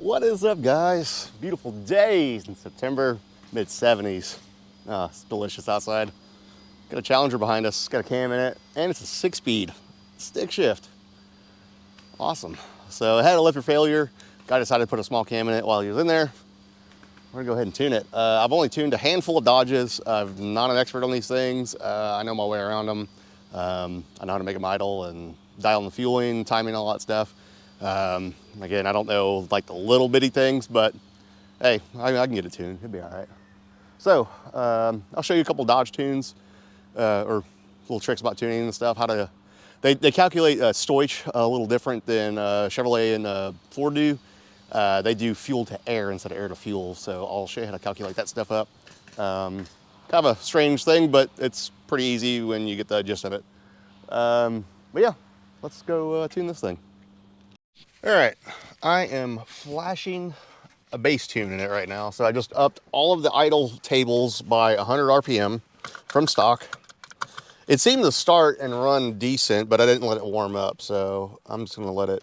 What is up, guys? Beautiful days in September, mid-70s. It's delicious outside. Got a Challenger behind us, got a cam in it, and it's a 6-speed stick shift. Awesome. So it had a lifter failure. Guy decided to put a small cam in it while he was in there. We're gonna go ahead and tune it. I've only tuned a handful of Dodges. I'm not an expert on these things. I know my way around them. I know how to make them idle and dial in the fueling, timing, all that stuff. Again, I don't know like the little bitty things, but hey, I can get it tuned. It'll be all right. So I'll show you a couple Dodge tunes or little tricks about tuning and stuff. They calculate stoich a little different than Chevrolet and Ford do. They do fuel to air instead of air to fuel. So I'll show you how to calculate that stuff up. Kind of a strange thing, but it's pretty easy when you get the gist of it. But yeah, let's go tune this thing. All right, I am flashing a bass tune in it right now. So I just upped all of the idle tables by 100 RPM from stock. It seemed to start and run decent, but I didn't let it warm up. So I'm just gonna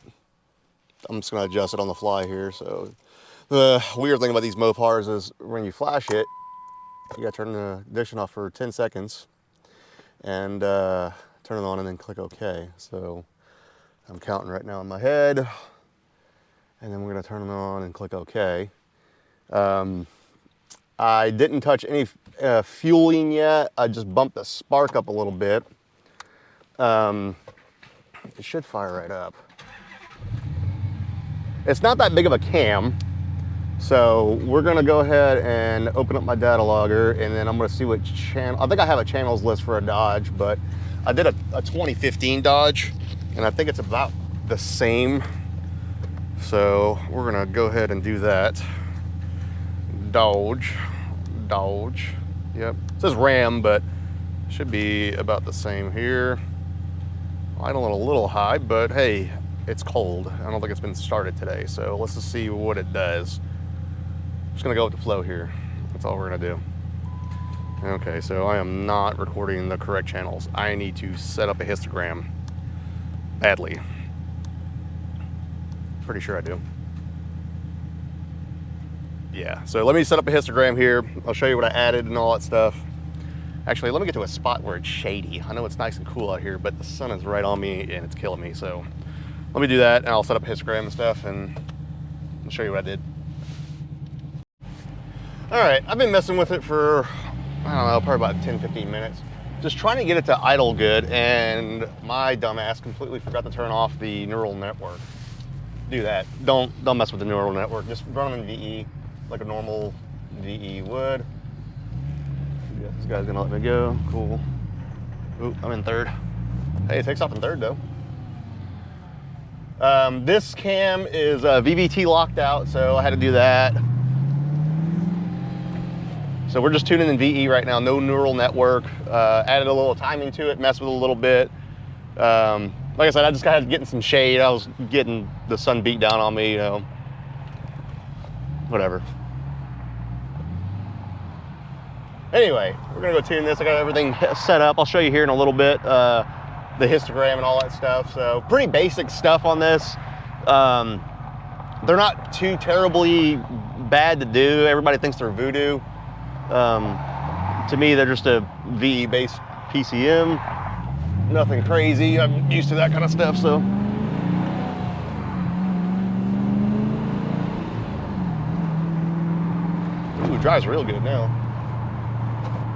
adjust it on the fly here. So the weird thing about these Mopars is when you flash it, you gotta turn the ignition off for 10 seconds and turn it on and then click OK. So I'm counting right now in my head, and then we're gonna turn it on and click OK. I didn't touch any fueling yet. I just bumped the spark up a little bit. It should fire right up. It's not that big of a cam, so we're gonna go ahead and open up my data logger, and then I'm gonna see what channel. I think I have a channels list for a Dodge, but I did a 2015 Dodge, and I think it's about the same. So we're gonna go ahead and do that. Dodge, yep. It says Ram, but should be about the same here. Idling a little high, but hey, it's cold. I don't think it's been started today, so let's just see what it does. I'm just gonna go with the flow here. That's all we're gonna do. Okay, so I am not recording the correct channels. I need to set up a histogram badly. Pretty sure I do. Yeah, so let me set up a histogram here. I'll show you what I added and all that stuff. Actually, let me get to a spot where it's shady. I know it's nice and cool out here, but the sun is right on me and it's killing me. So let me do that, and I'll set up a histogram and stuff, and I'll show you what I did. All right, I've been messing with it for, I don't know, probably about 10-15 minutes. Just trying to get it to idle good, and my dumbass completely forgot to turn off the neural network. Do that. Don't mess with the neural network. Just run them in VE like a normal VE would. Yeah, this guy's gonna let me go. Cool. Ooh, I'm in third. Hey, it takes off in third though. This cam is VVT locked out, so I had to do that. So we're just tuning in VE right now, no neural network. Added a little timing to it, messed with it a little bit. Like I said, I just got getting some shade. I was getting the sun beat down on me, you know. Whatever. Anyway, we're gonna go tune this. I got everything set up. I'll show you here in a little bit, the histogram and all that stuff. So pretty basic stuff on this. They're not too terribly bad to do. Everybody thinks they're voodoo. To me, they're just a VE-based PCM. Nothing crazy. I'm used to that kind of stuff, so. Ooh, it drives real good now.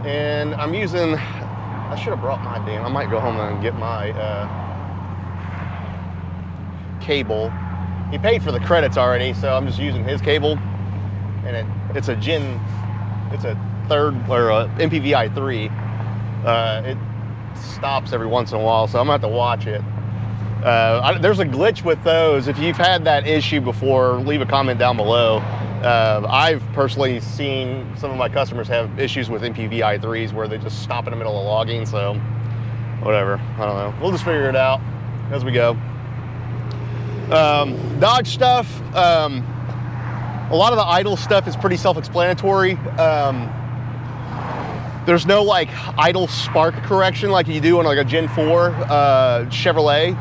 And I'm using, I should have brought my damn, I might go home and get my cable. He paid for the credits already, so I'm just using his cable. And it's a third, or a MPVI 3. It stops every once in a while, so I'm gonna have to watch it. There's a glitch with those. If you've had that issue before, leave a comment down below. I've personally seen some of my customers have issues with MPVI 3s where they just stop in the middle of logging, so whatever, I don't know. We'll just figure it out as we go. Dodge stuff, a lot of the idle stuff is pretty self-explanatory. There's no like idle spark correction like you do on like a Gen 4 Chevrolet.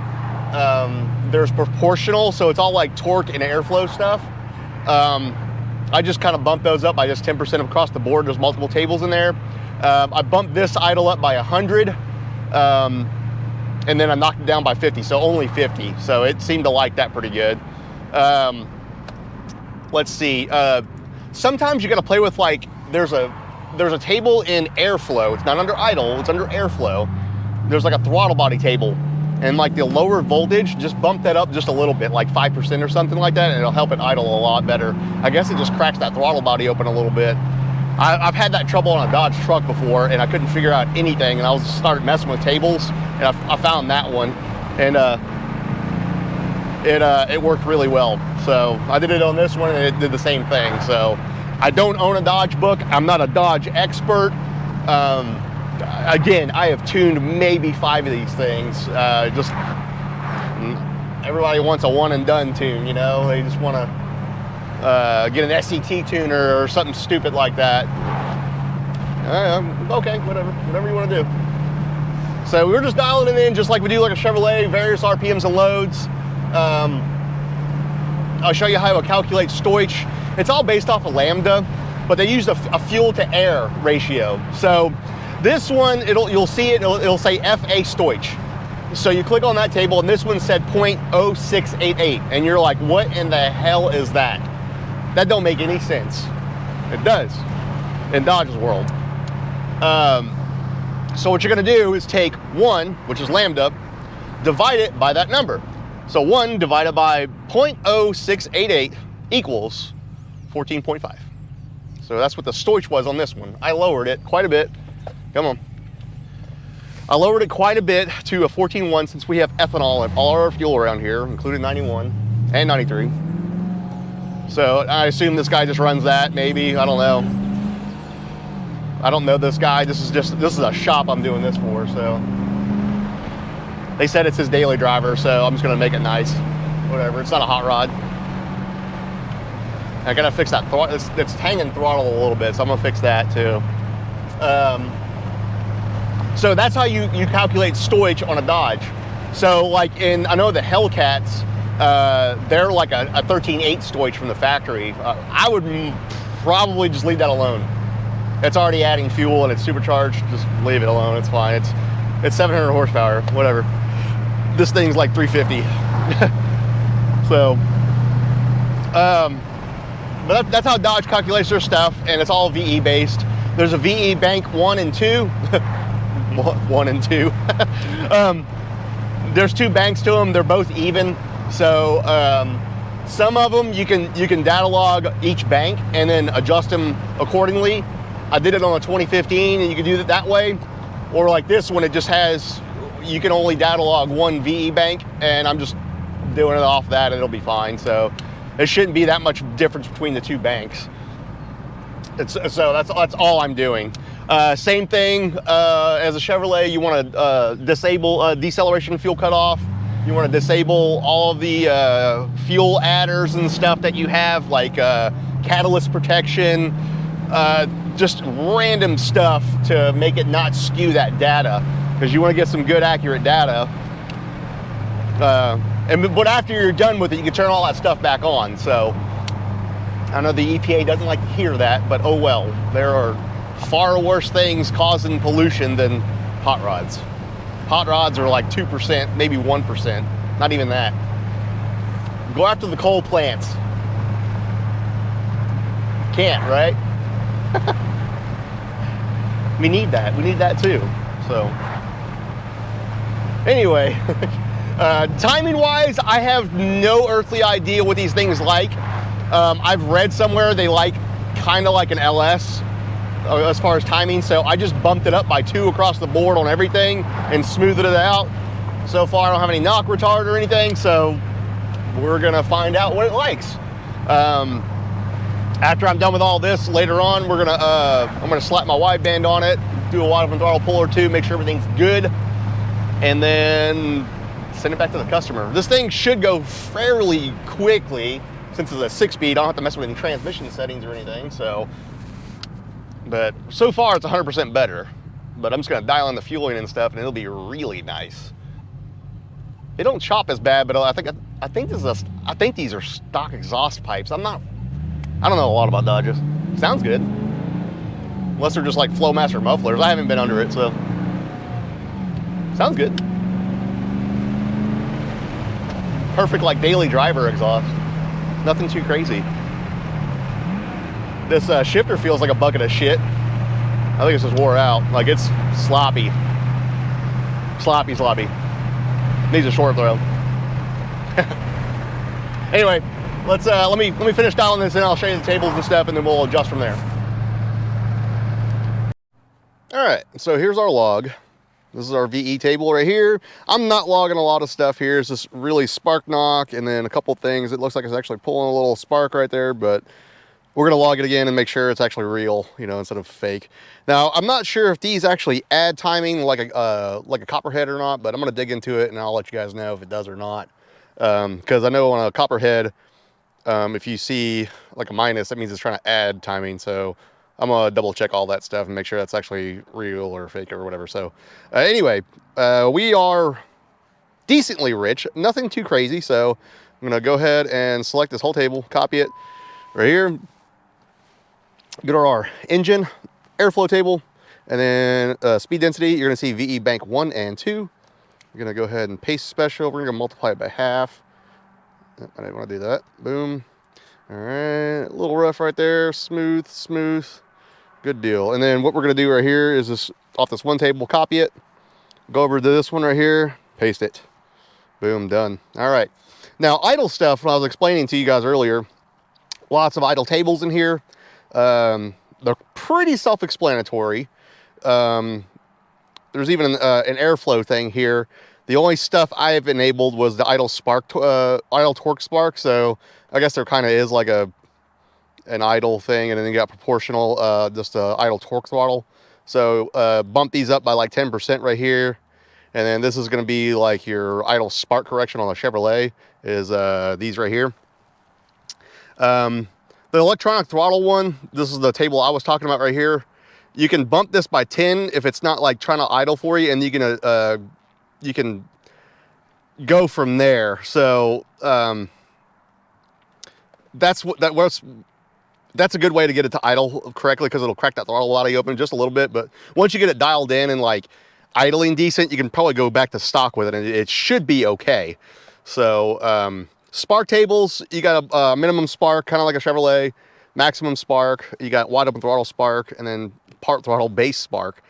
There's proportional, so it's all like torque and airflow stuff. I just kind of bumped those up by just 10% across the board. There's multiple tables in there. I bumped this idle up by 100, and then I knocked it down by 50, so only 50. So it seemed to like that pretty good. Let's see. Sometimes you got to play with, like, there's a table in airflow. It's not under idle, it's under airflow. There's like a throttle body table, and like the lower voltage, just bump that up just a little bit, like 5% or something like that, and it'll help it idle a lot better. I guess it just cracks that throttle body open a little bit. I've had that trouble on a Dodge truck before, and I couldn't figure out anything, and I started messing with tables, and I found that one, and it worked really well. So I did it on this one, and it did the same thing. So I don't own a Dodge book. I'm not a Dodge expert. Again, I have tuned maybe 5 of these things. Just everybody wants a one and done tune, you know? They just want to get an SCT tuner or something stupid like that. Okay, whatever you want to do. So we're just dialing it in just like we do like a Chevrolet, various RPMs and loads. I'll show you how to calculate stoich. It's all based off of lambda, but they use a fuel to air ratio. So this one, you'll see it'll say FA stoich. So you click on that table, and this one said 0.0688, and you're like, what in the hell is that? That don't make any sense. It does in Dodge's world. So what you're gonna do is take 1, which is lambda, divide it by that number. So 1 divided by 0.0688 equals 14.5. So that's what the stoich was on this one. I lowered it quite a bit. Come on. I lowered it quite a bit to a 14.1 since we have ethanol in all our fuel around here, including 91 and 93. So I assume this guy just runs that, maybe, I don't know. I don't know this guy. This is a shop I'm doing this for, so. They said it's his daily driver, so I'm just gonna make it nice. Whatever, it's not a hot rod. I gotta fix that throttle. It's hanging throttle a little bit, so I'm gonna fix that too. So that's how you calculate stoich on a Dodge. So like I know the Hellcats, they're like a 13.8 stoich from the factory. I would probably just leave that alone. It's already adding fuel and it's supercharged. Just leave it alone. It's fine. It's 700 horsepower. Whatever. This thing's like 350. So, but that's how Dodge calculates their stuff, and it's all VE based. There's a VE bank 1 and 2. 1 and 2. There's 2 banks to them. They're both even. So some of them you can data log each bank and then adjust them accordingly. I did it on a 2015, and you can do it that way. Or like this one, it just has, you can only data log 1 VE bank, and I'm just doing it off that, and it'll be fine. So there shouldn't be that much difference between the 2 banks. So that's all I'm doing. Same thing as a Chevrolet. You want to disable deceleration fuel cutoff. You want to disable all of the fuel adders and stuff that you have, like catalyst protection, just random stuff to make it not skew that data, because you want to get some good accurate data. But after you're done with it, you can turn all that stuff back on. So I know the EPA doesn't like to hear that, but oh well. There are far worse things causing pollution than hot rods. Hot rods are like 2%, maybe 1%, not even that. Go after the coal plants. Can't, right? We need that. We need that too. So anyway, timing wise, I have no earthly idea what these things like. I've read somewhere they like kind of like an LS as far as timing, so I just bumped it up by 2 across the board on everything and smoothed it out. So far I don't have any knock retard or anything, so we're gonna find out what it likes. After I'm done with all this, later on I'm gonna slap my wideband on it, do a wide open throttle pull or 2, make sure everything's good, and then send it back to the customer. This thing should go fairly quickly. Since it's a 6-speed, I don't have to mess with any transmission settings or anything, so. But so far it's 100% better. But I'm just gonna dial in the fueling and stuff, and it'll be really nice. They don't chop as bad, but I think these are stock exhaust pipes. I'm not I don't know a lot about Dodges. Sounds good. Unless they're just like Flowmaster mufflers. I haven't been under it, so. Sounds good. Perfect like daily driver exhaust. Nothing too crazy. This shifter feels like a bucket of shit. I think it's just wore out. Like it's sloppy. Sloppy. Needs a short throw. Anyway, let me finish dialing this in. I'll show you the tables and stuff, and then we'll adjust from there. All right, so here's our log. This is our VE table right here. I'm not logging a lot of stuff here. It's just really spark knock and then a couple things. It looks like it's actually pulling a little spark right there, but we're gonna log it again and make sure it's actually real, you know, instead of fake. Now, I'm not sure if these actually add timing like a copperhead or not, but I'm gonna dig into it and I'll let you guys know if it does or not. Because I know on a copperhead, if you see like a minus, that means it's trying to add timing. So I'm gonna double check all that stuff and make sure that's actually real or fake or whatever. So anyway, we are decently rich, nothing too crazy. So I'm gonna go ahead and select this whole table, copy it right here. Go to our engine, airflow table, and then speed density. You're gonna see VE bank 1 and 2. We're gonna go ahead and paste special. We're gonna multiply it by half. I didn't want to do that. Boom. All right, a little rough right there. Smooth. Good deal. And then what we're gonna do right here is this off this one table, copy it, go over to this one right here, paste it. Boom, done. All right. Now idle stuff. When I was explaining to you guys earlier, lots of idle tables in here. They're pretty self-explanatory. There's even an airflow thing here. The only stuff I've enabled was the idle torque spark. So I guess there kind of is like an idle thing, and then you got proportional, just idle torque throttle. So bump these up by like 10% right here. And then this is going to be like your idle spark correction on a Chevrolet is these right here. The electronic throttle one, this is the table I was talking about right here. You can bump this by 10 if it's not like trying to idle for you, and you can go from there. So that's a good way to get it to idle correctly, because it'll crack that throttle body open just a little bit. But once you get it dialed in and like idling decent, you can probably go back to stock with it, and it should be okay. So spark tables, you got a minimum spark, kind of like a Chevrolet, maximum spark, you got wide open throttle spark, and then part throttle base spark.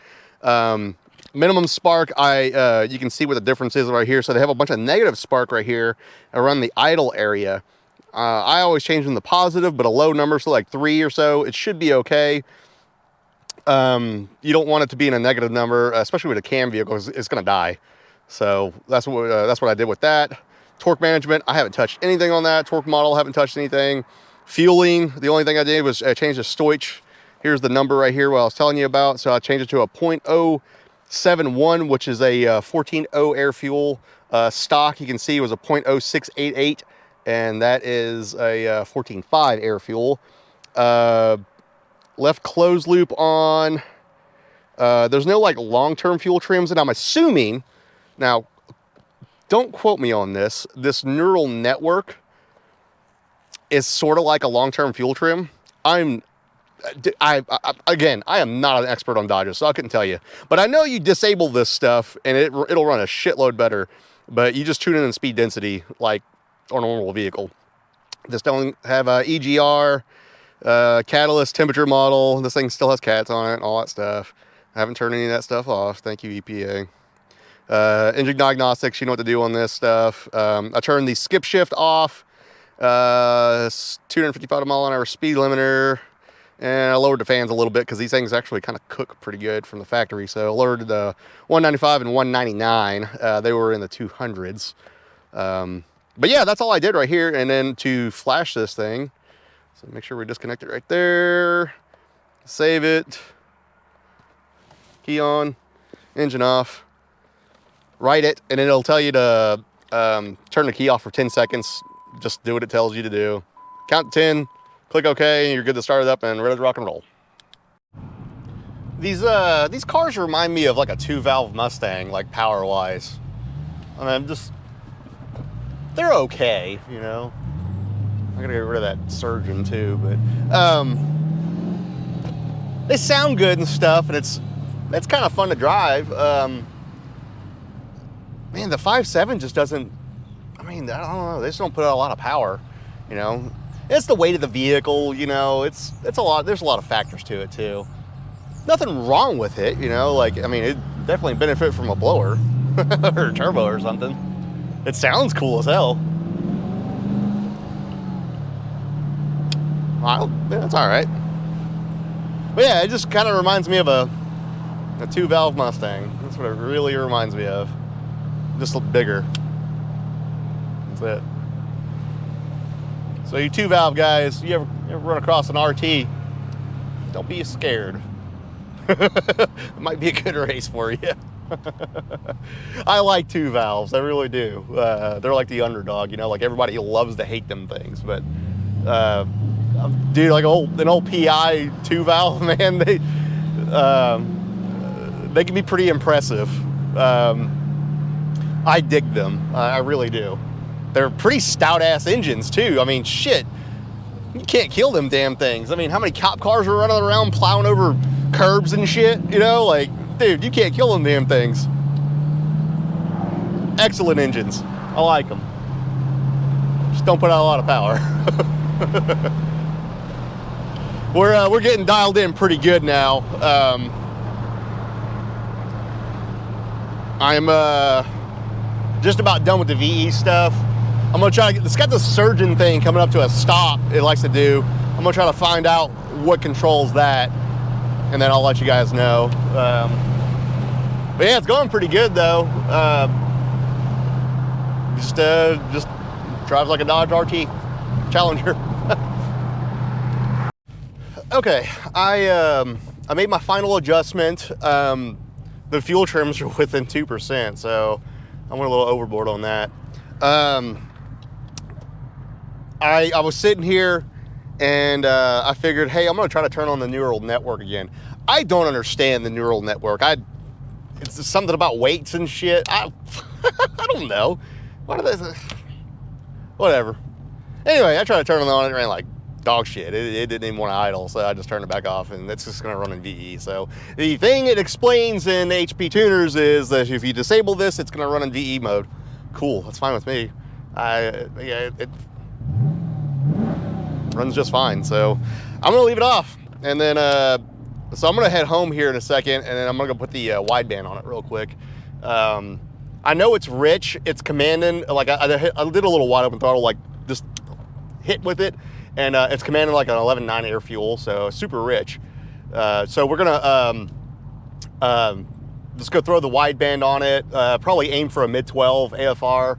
Minimum spark, you can see what the difference is right here. So they have a bunch of negative spark right here around the idle area. I always change them to positive, but a low number, so like 3 or so, it should be okay. You don't want it to be in a negative number, especially with a cam vehicle, because it's going to die. So that's what I did with that. Torque management, I haven't touched anything on that. Torque model, haven't touched anything. Fueling, the only thing I did was change the stoich. Here's the number right here, what I was telling you about. So I changed it to a 0.071, which is a 14.0 air fuel. Stock, you can see, was a 0.0688, and that is a 14.5 air fuel. Left closed loop on. There's no like long-term fuel trims, and I'm assuming, now don't quote me on this, this neural network is sort of like a long-term fuel trim. Again, I am not an expert on Dodges, so I couldn't tell you. But I know you disable this stuff, and it'll run a shitload better. But you just tune in speed density like on a normal vehicle. Just don't have a EGR, catalyst, temperature model. This thing still has cats on it, all that stuff. I haven't turned any of that stuff off. Thank you, EPA. Engine diagnostics, you know what to do on this stuff. I turned the skip shift off. 255 mile an hour speed limiter, and I lowered the fans a little bit because these things actually kind of cook pretty good from the factory. So I lowered the 195 and 199. They were in the 200s. But yeah, that's all I did right here. And then to flash this thing, so make sure we disconnect it right there, save it, key on, engine off, write it, and it'll tell you to turn the key off for 10 seconds. Just do what it tells you to do. Count to 10, click OK, and you're good to start it up and ready to rock and roll. These cars remind me of like a 2-valve Mustang, like power-wise. I mean, they're okay, you know. I gotta get rid of that surgeon too, but they sound good and stuff, and it's kind of fun to drive. Man, the 5.7 just doesn't, I mean, I don't know, they just don't put out a lot of power, you know. It's the weight of the vehicle, you know, it's a lot, there's a lot of factors to it too. Nothing wrong with it, you know, like, I mean, it definitely benefit from a blower or a turbo or something. It sounds cool as hell. Well, yeah, it's all right. But yeah, it just kind of reminds me of a 2-valve Mustang. That's what it really reminds me of. Just a little bigger. That's it. So you 2-valve guys, you ever run across an RT, don't be scared. It might be a good race for you. I like 2-valves, I really do. They're like the underdog, you know, like everybody loves to hate them things, but dude, like an old PI 2-valve, man, they can be pretty impressive. I dig them, I really do. They're pretty stout ass engines too. I mean, shit, you can't kill them damn things. I mean, how many cop cars are running around plowing over curbs and shit, you know? Like, dude, you can't kill them damn things. Excellent engines. I like them. Just don't put out a lot of power. We're getting dialed in pretty good now. I'm just about done with the VE stuff. I'm gonna try to get, it's got this surgeon thing coming up to a stop it likes to do. I'm gonna try to find out what controls that, and then I'll let you guys know. But yeah, it's going pretty good though. Just drives like a Dodge RT Challenger. Okay, I made my final adjustment. The fuel trims are within 2%, so I went a little overboard on that. I was sitting here and I figured, hey, I'm gonna try to turn on the neural network again. I don't understand the neural network. It's something about weights and shit. I don't know. What are they? Whatever. Anyway, I tried to turn it on, it ran like dog shit. It didn't even want to idle, so I just turned it back off, and it's just gonna run in VE. So the thing it explains in HP tuners is that if you disable this, it's gonna run in VE mode. Cool, that's fine with me. Yeah, it runs just fine. So I'm gonna leave it off, and then so I'm gonna head home here in a second, and then I'm gonna go put the wideband on it real quick. I know it's rich, it's commanding, like I did a little wide open throttle, like just hit with it, and it's commanding like an 11.9 air fuel, so super rich. So we're gonna just go throw the wideband on it, probably aim for a mid-12 AFR.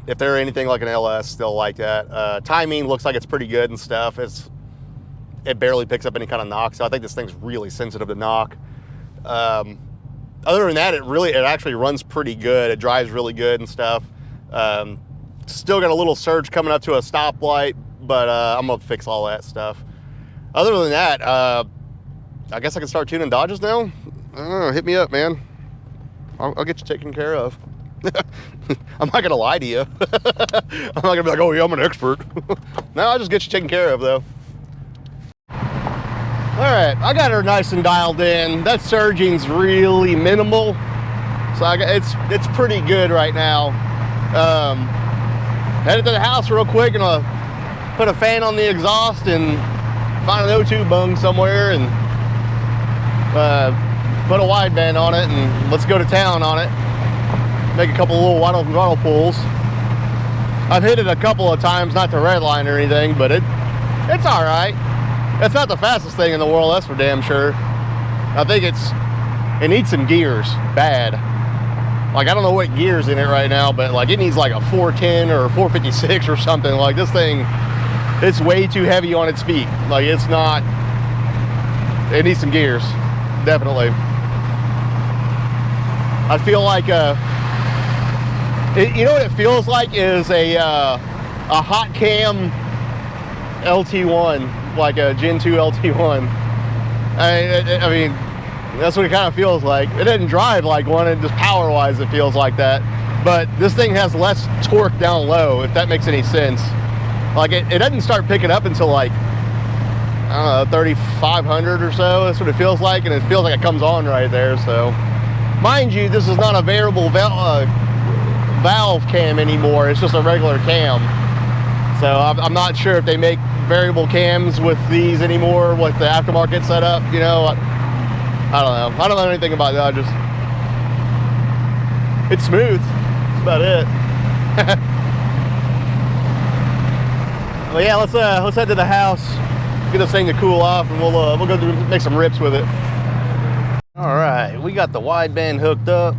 If they're anything like an LS, still like that. Timing looks like it's pretty good and stuff. It barely picks up any kind of knock, so I think this thing's really sensitive to knock. Other than that, it actually runs pretty good. It drives really good and stuff. Still got a little surge coming up to a stoplight, but I'm gonna fix all that stuff. Other than that, I guess I can start tuning Dodges now. Hit me up, man. I'll get you taken care of. I'm not gonna lie to you. I'm not gonna be like, oh yeah, I'm an expert. No, I'll just get you taken care of though. All right, I got her nice and dialed in. That surging's really minimal, so it's pretty good right now. Headed to the house real quick, and I'll put a fan on the exhaust and find an O2 bung somewhere and put a wideband on it, and let's go to town on it. Make a couple little wide open throttle pulls. I've hit it a couple of times, not to redline or anything, but it's all right. It's not the fastest thing in the world, that's for damn sure. I think it needs some gears, bad. Like, I don't know what gear's in it right now, but like it needs like a 410 or a 456 or something. Like this thing, it's way too heavy on its feet. Like it needs some gears, definitely. I feel like, you know what it feels like is a hot cam LT1. Like a Gen 2 LT1. I mean, that's what it kind of feels like. It doesn't drive like one, and just power-wise it feels like that. But this thing has less torque down low, if that makes any sense. Like it doesn't start picking up until like, I don't know, 3,500 or so. That's what it feels like, and it feels like it comes on right there. So, mind you, this is not a variable valve cam anymore. It's just a regular cam. So I'm not sure if they make variable cams with these anymore, with the aftermarket setup. You know, I don't know. I don't know anything about that. It's smooth. That's about it. Well, yeah, let's head to the house, get this thing to cool off, and we'll go make some rips with it. All right, we got the wideband hooked up.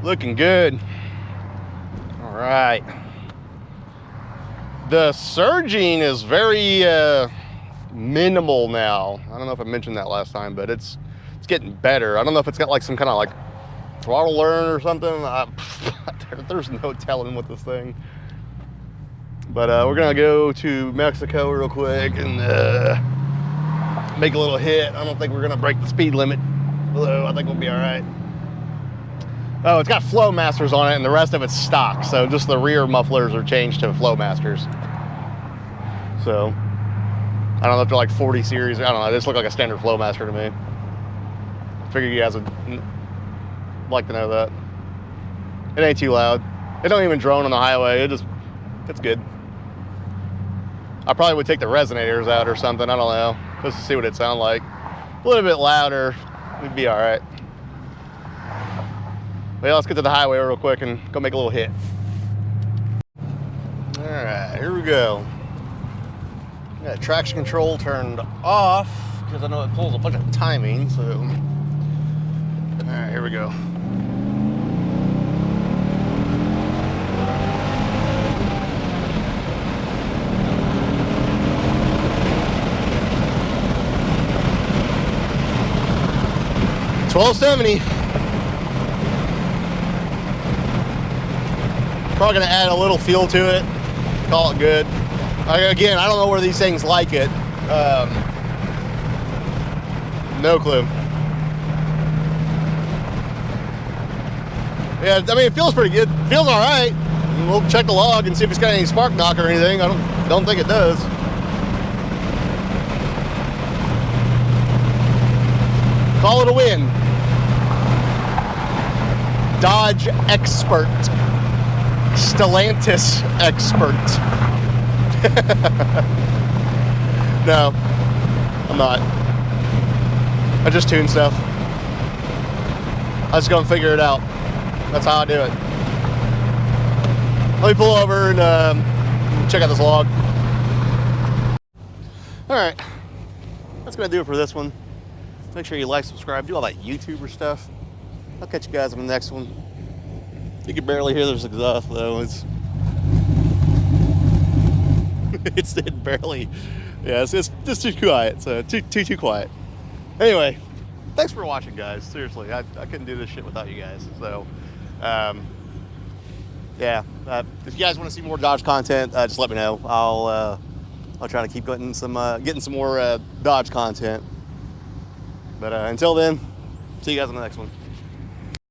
Looking good. All right. The surging is very minimal now. I don't know if I mentioned that last time, but it's getting better. I don't know if it's got like some kind of like throttle learn or something. There's no telling with this thing. But we're gonna go to Mexico real quick and make a little hit. I don't think we're gonna break the speed limit, although I think we'll be all right. Oh, it's got Flowmasters on it, and the rest of it's stock. So just the rear mufflers are changed to Flowmasters. So I don't know if they're like 40 series. I don't know. They just look like a standard Flowmaster to me. Figured you guys would like to know that. It ain't too loud. It don't even drone on the highway. It's good. I probably would take the resonators out or something. I don't know, just to see what it sounds like. A little bit louder, we'd be all right. But yeah, let's get to the highway real quick and go make a little hit. All right, here we go. Got traction control turned off because I know it pulls a bunch of timing. So, all right, here we go. $12.70. Probably gonna add a little fuel to it, call it good. Again, I don't know where these things like it. No clue. Yeah, I mean, it feels pretty good. It feels all right. We'll check the log and see if it's got any spark knock or anything. I don't think it does. Call it a win. Dodge expert. Stellantis expert. No, I'm not. I just tune stuff. I just go and figure it out. That's how I do it. Let me pull over and check out this log. All right, that's gonna do it for this one. Make sure you like, subscribe, do all that YouTuber stuff. I'll catch you guys on the next one. You can barely hear this exhaust though. It's barely, yeah, it's just too quiet. So too quiet. Anyway, thanks for watching, guys. Seriously, I couldn't do this shit without you guys. So, yeah, if you guys want to see more Dodge content, just let me know. I'll try to keep getting some more Dodge content. But until then, see you guys on the next one.